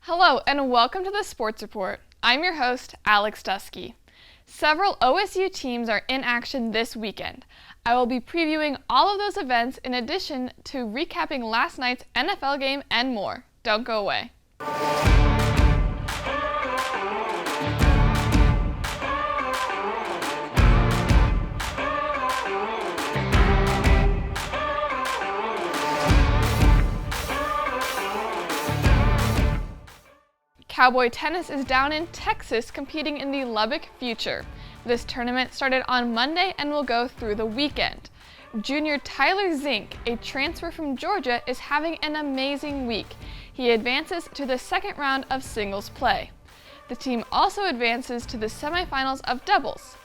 Hello and welcome to the Sports Report. I'm your host, Alex Dusky. Several OSU teams are in action this weekend. I will be previewing all of those events in addition to recapping last night's NFL game and more. Don't go away. Cowboy tennis is down in Texas competing in the Lubbock Future. This tournament started on Monday and will go through the weekend. Junior Tyler Zink, a transfer from Georgia, is having an amazing week. He advances to the second round of singles play. The team also advances to the semifinals of doubles.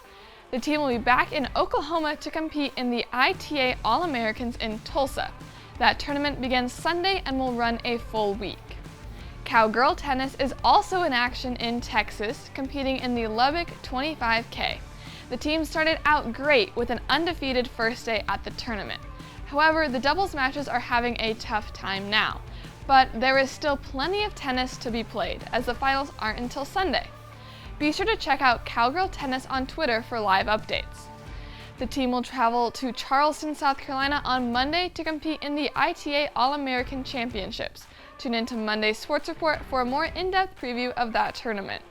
The team will be back in Oklahoma to compete in the ITA All-Americans in Tulsa. That tournament begins Sunday and will run a full week. Cowgirl tennis is also in action in Texas, competing in the Lubbock 25K. The team started out great with an undefeated first day at the tournament. However, the doubles matches are having a tough time now. But there is still plenty of tennis to be played, as the finals aren't until Sunday. Be sure to check out Cowgirl Tennis on Twitter for live updates. The team will travel to Charleston, South Carolina on Monday to compete in the ITA All-American Championships. Tune into Monday's Sports Report for a more in-depth preview of that tournament.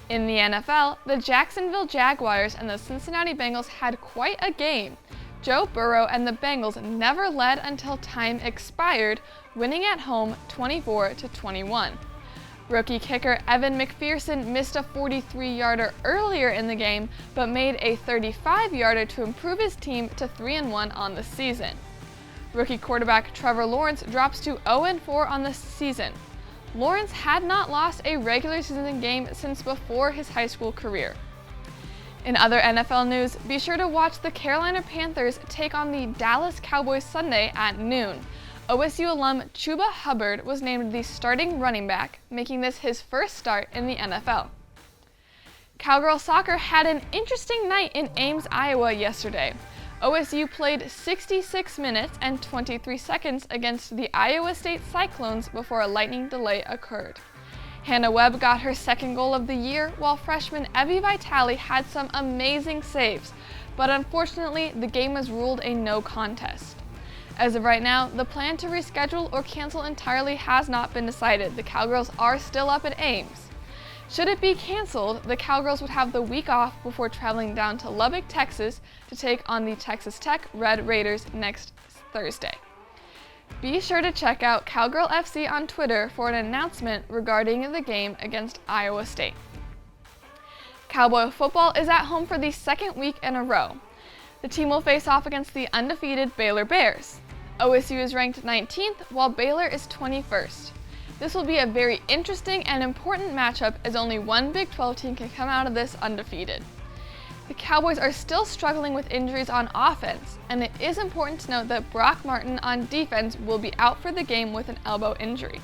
In the NFL, the Jacksonville Jaguars and the Cincinnati Bengals had quite a game. Joe Burrow and the Bengals never led until time expired, winning at home 24-21. Rookie kicker Evan McPherson missed a 43-yarder earlier in the game, but made a 35-yarder to improve his team to 3-1 on the season. Rookie quarterback Trevor Lawrence drops to 0-4 on the season. Lawrence had not lost a regular season game since before his high school career. In other NFL news, be sure to watch the Carolina Panthers take on the Dallas Cowboys Sunday at noon. OSU alum Chuba Hubbard was named the starting running back, making this his first start in the NFL. Cowgirl soccer had an interesting night in Ames, Iowa yesterday. OSU played 66 minutes and 23 seconds against the Iowa State Cyclones before a lightning delay occurred. Hannah Webb got her second goal of the year, while freshman Evie Vitale had some amazing saves, but unfortunately the game was ruled a no contest. As of right now, the plan to reschedule or cancel entirely has not been decided. The Cowgirls are still up at Ames. Should it be canceled, the Cowgirls would have the week off before traveling down to Lubbock, Texas to take on the Texas Tech Red Raiders next Thursday. Be sure to check out Cowgirl FC on Twitter for an announcement regarding the game against Iowa State. Cowboy football is at home for the second week in a row. The team will face off against the undefeated Baylor Bears. OSU is ranked 19th, while Baylor is 21st. This will be a very interesting and important matchup, as only one Big 12 team can come out of this undefeated. The Cowboys are still struggling with injuries on offense, and it is important to note that Brock Martin on defense will be out for the game with an elbow injury.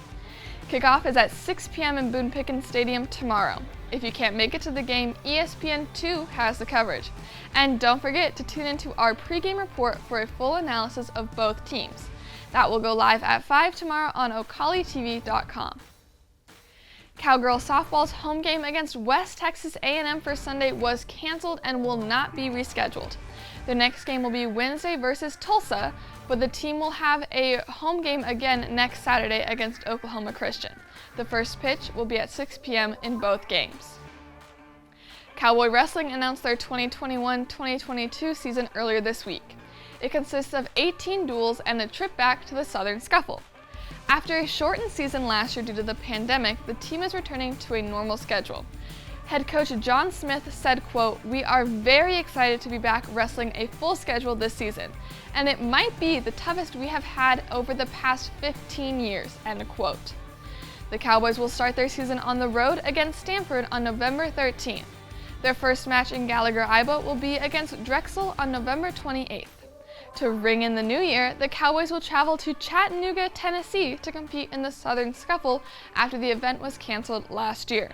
Kickoff is at 6 p.m. in Boone Pickens Stadium tomorrow. If you can't make it to the game, ESPN2 has the coverage. And don't forget to tune into our pregame report for a full analysis of both teams. That will go live at 5 tomorrow on OcaliTV.com. Cowgirl softball's home game against West Texas A&M for Sunday was canceled and will not be rescheduled. The next game will be Wednesday versus Tulsa, but the team will have a home game again next Saturday against Oklahoma Christian. The first pitch will be at 6 p.m. in both games. Cowboy Wrestling announced their 2021-2022 season earlier this week. It consists of 18 duels and a trip back to the Southern Scuffle. After a shortened season last year due to the pandemic, the team is returning to a normal schedule. Head coach John Smith said, quote, "We are very excited to be back wrestling a full schedule this season, and it might be the toughest we have had over the past 15 years, end quote. The Cowboys will start their season on the road against Stanford on November 13th. Their first match in Gallagher-Iba will be against Drexel on November 28th. To ring in the new year, the Cowboys will travel to Chattanooga, Tennessee to compete in the Southern Scuffle after the event was canceled last year.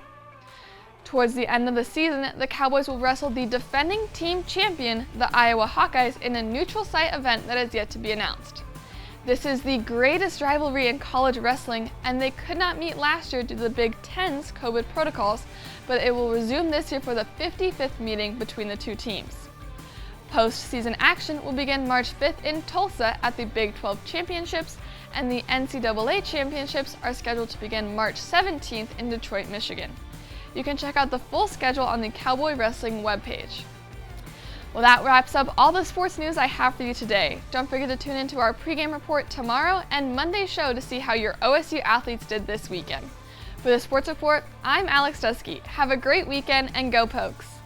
Towards the end of the season, the Cowboys will wrestle the defending team champion, the Iowa Hawkeyes, in a neutral site event that is yet to be announced. This is the greatest rivalry in college wrestling, and they could not meet last year due to the Big Ten's COVID protocols, but it will resume this year for the 55th meeting between the two teams. Postseason action will begin March 5th in Tulsa at the Big 12 Championships, and the NCAA Championships are scheduled to begin March 17th in Detroit, Michigan. You can check out the full schedule on the Cowboy Wrestling webpage. Well, that wraps up all the sports news I have for you today. Don't forget to tune into our pregame report tomorrow and Monday's show to see how your OSU athletes did this weekend. For the Sports Report, I'm Alex Dusky. Have a great weekend and go Pokes!